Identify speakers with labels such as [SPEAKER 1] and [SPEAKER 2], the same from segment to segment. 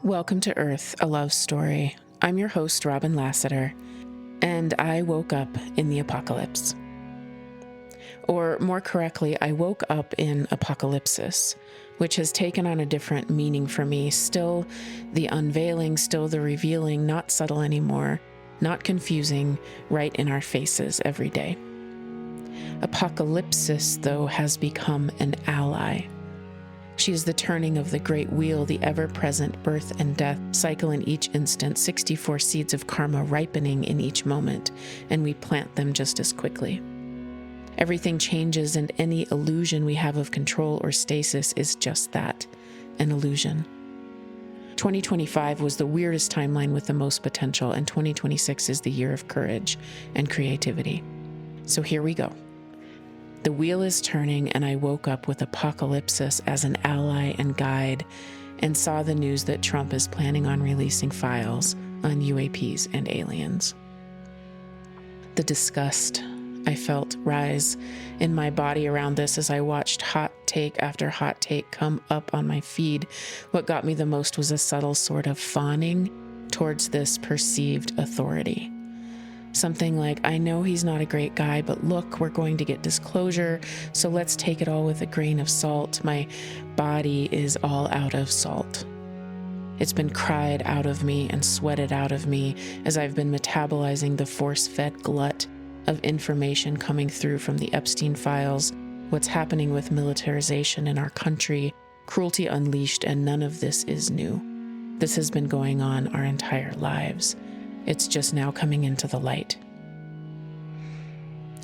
[SPEAKER 1] Welcome to Earth, a love story. I'm your host, Robin Lassiter, and I woke up in the apocalypse. Or more correctly, I woke up in apocalypsis, which has taken on a different meaning for me. Still the unveiling, still the revealing, not subtle anymore, not confusing, right in our faces every day. Apocalypsis, though, has become an ally. She is the turning of the great wheel, the ever-present birth and death cycle in each instant, 64 seeds of karma ripening in each moment, and we plant them just as quickly. Everything changes, and any illusion we have of control or stasis is just that, an illusion. 2025 was the weirdest timeline with the most potential, and 2026 is the year of courage and creativity. So here we go. The wheel is turning, and I woke up with apocalypsis as an ally and guide, and saw the news that Trump is planning on releasing files on UAPs and aliens. The disgust I felt rise in my body around this as I watched hot take after hot take come up on my feed. What got me the most was a subtle sort of fawning towards this perceived authority. Something like, I know he's not a great guy, but look, we're going to get disclosure, so let's take it all with a grain of salt. My body is all out of salt. It's been cried out of me and sweated out of me as I've been metabolizing the force-fed glut of information coming through from the Epstein files, what's happening with militarization in our country, cruelty unleashed, and none of this is new. This has been going on our entire lives. It's just now coming into the light.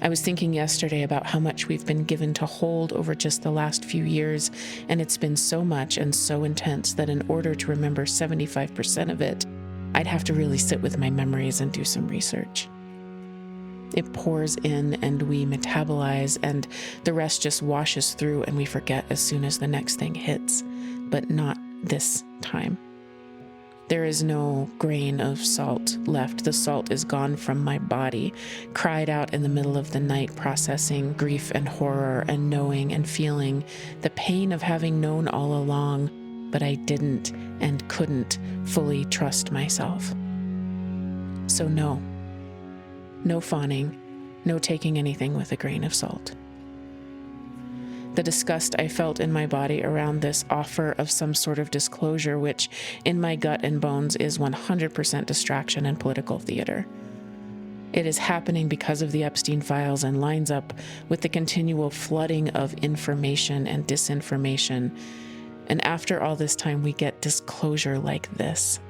[SPEAKER 1] I was thinking yesterday about how much we've been given to hold over just the last few years, and it's been so much and so intense that in order to remember 75% of it, I'd have to really sit with my memories and do some research. It pours in and we metabolize, and the rest just washes through and we forget as soon as the next thing hits, but not this time. There is no grain of salt left. The salt is gone from my body, cried out in the middle of the night, processing grief and horror and knowing and feeling the pain of having known all along, but I didn't and couldn't fully trust myself. So no fawning, no taking anything with a grain of salt. The disgust I felt in my body around this offer of some sort of disclosure, which in my gut and bones is 100% distraction and political theater. It is happening because of the Epstein files and lines up with the continual flooding of information and disinformation. And after all this time, we get disclosure like this.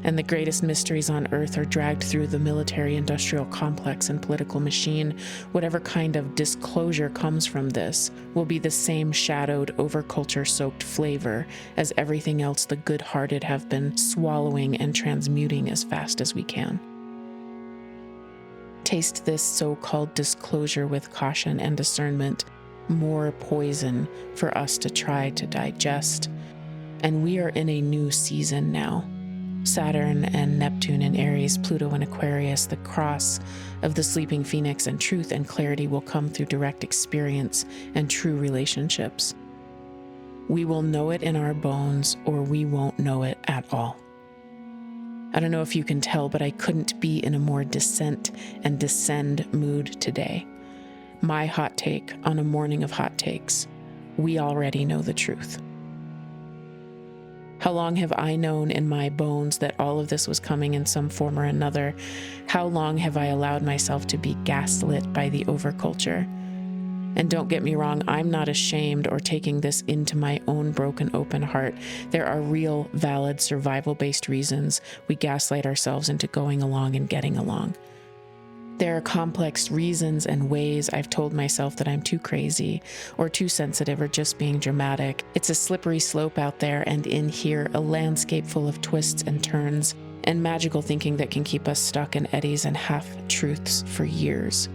[SPEAKER 1] And the greatest mysteries on earth are dragged through the military-industrial complex and political machine. Whatever kind of disclosure comes from this will be the same shadowed, overculture-soaked flavor as everything else the good-hearted have been swallowing and transmuting as fast as we can. Taste this so-called disclosure with caution and discernment, more poison for us to try to digest. And we are in a new season now. Saturn and Neptune in Aries, Pluto in Aquarius, the cross of the sleeping phoenix, and truth and clarity will come through direct experience and true relationships. We will know it in our bones, or we won't know it at all. I don't know if you can tell, but I couldn't be in a more dissent and descend mood today. My hot take on a morning of hot takes. We already know the truth. How long have I known in my bones that all of this was coming in some form or another? How long have I allowed myself to be gaslit by the overculture? And don't get me wrong, I'm not ashamed or taking this into my own broken, open heart. There are real, valid, survival-based reasons we gaslight ourselves into going along and getting along. There are complex reasons and ways I've told myself that I'm too crazy or too sensitive or just being dramatic. It's a slippery slope out there, and in here, a landscape full of twists and turns and magical thinking that can keep us stuck in eddies and half-truths for years.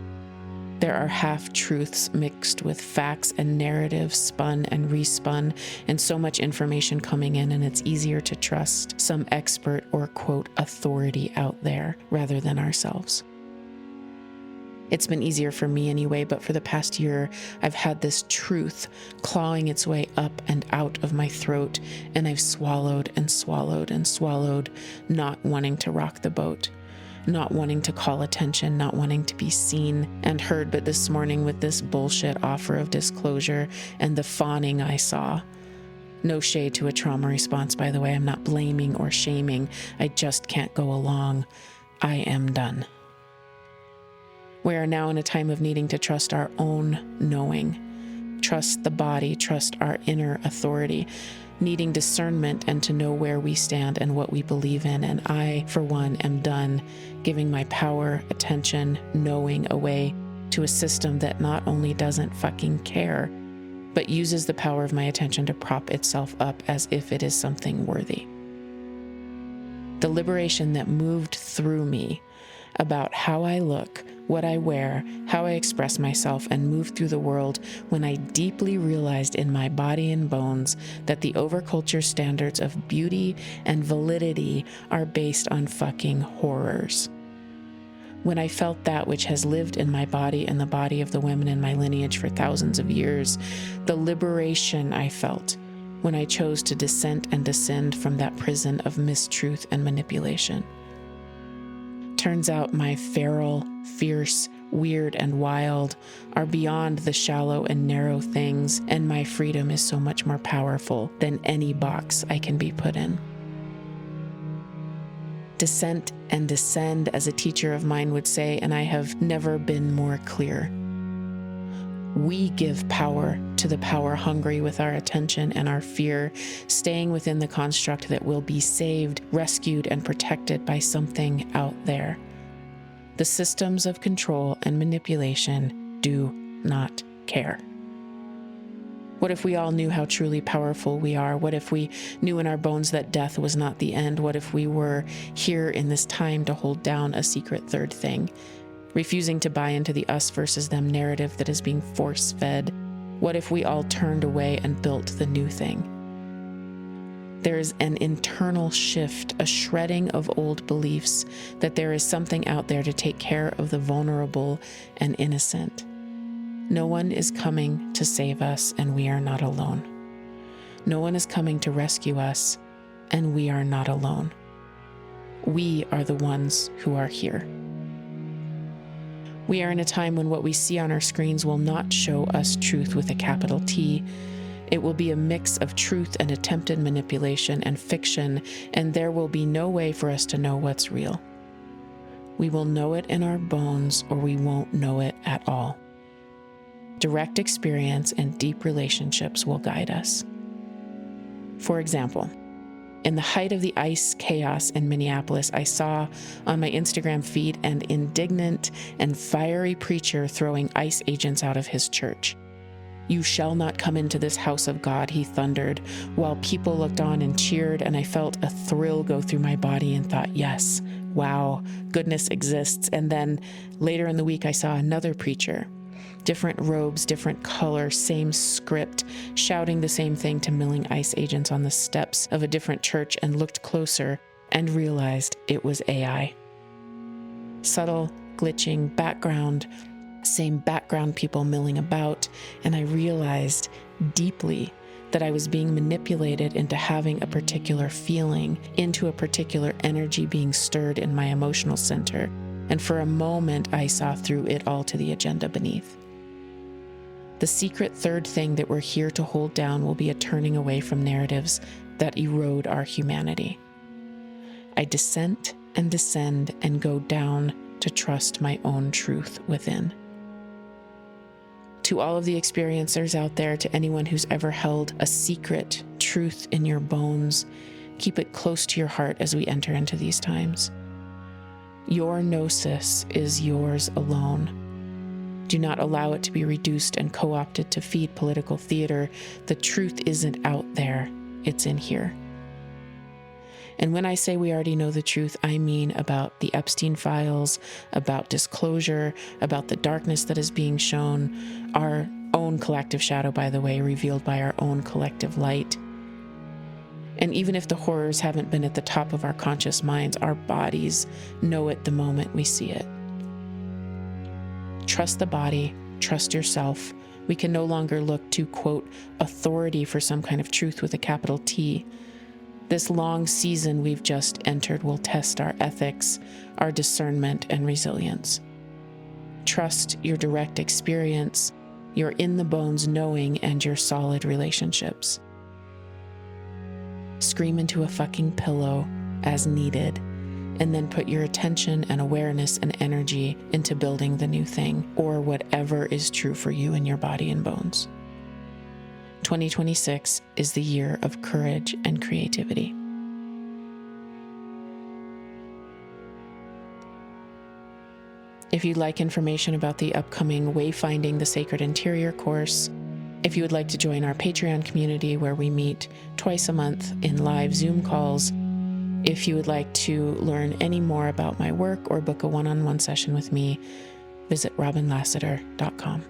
[SPEAKER 1] There are half-truths mixed with facts and narratives spun and respun, and so much information coming in, and it's easier to trust some expert or, quote, authority out there rather than ourselves. It's been easier for me anyway, but for the past year, I've had this truth clawing its way up and out of my throat, and I've swallowed and swallowed and swallowed, not wanting to rock the boat, not wanting to call attention, not wanting to be seen and heard. But this morning, with this bullshit offer of disclosure and the fawning I saw, no shade to a trauma response, by the way, I'm not blaming or shaming, I just can't go along. I am done. We are now in a time of needing to trust our own knowing, trust the body, trust our inner authority, needing discernment and to know where we stand and what we believe in. And I, for one, am done giving my power, attention, knowing away to a system that not only doesn't fucking care, but uses the power of my attention to prop itself up as if it is something worthy. The liberation that moved through me about how I look, what I wear, how I express myself, and move through the world when I deeply realized in my body and bones that the overculture standards of beauty and validity are based on fucking horrors. When I felt that which has lived in my body and the body of the women in my lineage for thousands of years, the liberation I felt when I chose to dissent and descend from that prison of mistruth and manipulation. Turns out my feral, fierce, weird, and wild are beyond the shallow and narrow things, and my freedom is so much more powerful than any box I can be put in. Dissent and descend, as a teacher of mine would say, and I have never been more clear. We give power to the power hungry with our attention and our fear, staying within the construct that will be saved, rescued, and protected by something out there. The systems of control and manipulation do not care. What if we all knew how truly powerful we are? What if we knew in our bones that death was not the end? What if we were here in this time to hold down a secret third thing, refusing to buy into the us versus them narrative that is being force-fed? What if we all turned away and built the new thing? There's an internal shift, a shredding of old beliefs that there is something out there to take care of the vulnerable and innocent. No one is coming to save us, and we are not alone. No one is coming to rescue us, and we are not alone. We are the ones who are here. We are in a time when what we see on our screens will not show us truth with a capital T. It will be a mix of truth and attempted manipulation and fiction, and there will be no way for us to know what's real. We will know it in our bones, or we won't know it at all. Direct experience and deep relationships will guide us. For example, in the height of the ICE chaos in Minneapolis, I saw on my Instagram feed an indignant and fiery preacher throwing ICE agents out of his church. "You shall not come into this house of God," he thundered, while people looked on and cheered, and I felt a thrill go through my body and thought, yes, wow, goodness exists. And then later in the week, I saw another preacher, different robes, different color, same script, shouting the same thing to milling ICE agents on the steps of a different church, and looked closer and realized it was AI. Subtle, glitching background, same background people milling about, and I realized deeply that I was being manipulated into having a particular feeling, into a particular energy being stirred in my emotional center, and for a moment I saw through it all to the agenda beneath. The secret third thing that we're here to hold down will be a turning away from narratives that erode our humanity. I dissent and descend and go down to trust my own truth within. To all of the experiencers out there, to anyone who's ever held a secret truth in your bones, keep it close to your heart as we enter into these times. Your gnosis is yours alone. Do not allow it to be reduced and co-opted to feed political theater. The truth isn't out there, it's in here. And when I say we already know the truth, I mean about the Epstein files, about disclosure, about the darkness that is being shown, our own collective shadow, by the way, revealed by our own collective light. And even if the horrors haven't been at the top of our conscious minds, our bodies know it the moment we see it. Trust the body, trust yourself. We can no longer look to, quote, authority for some kind of truth with a capital T. This long season we've just entered will test our ethics, our discernment, and resilience. Trust your direct experience, your in-the-bones knowing, and your solid relationships. Scream into a fucking pillow as needed, and then put your attention and awareness and energy into building the new thing, or whatever is true for you in your body and bones. 2026 is the year of courage and creativity. If you'd like information about the upcoming Wayfinding the Sacred Interior course, if you would like to join our Patreon community where we meet twice a month in live Zoom calls, if you would like to learn any more about my work or book a one-on-one session with me, visit robinlassiter.com.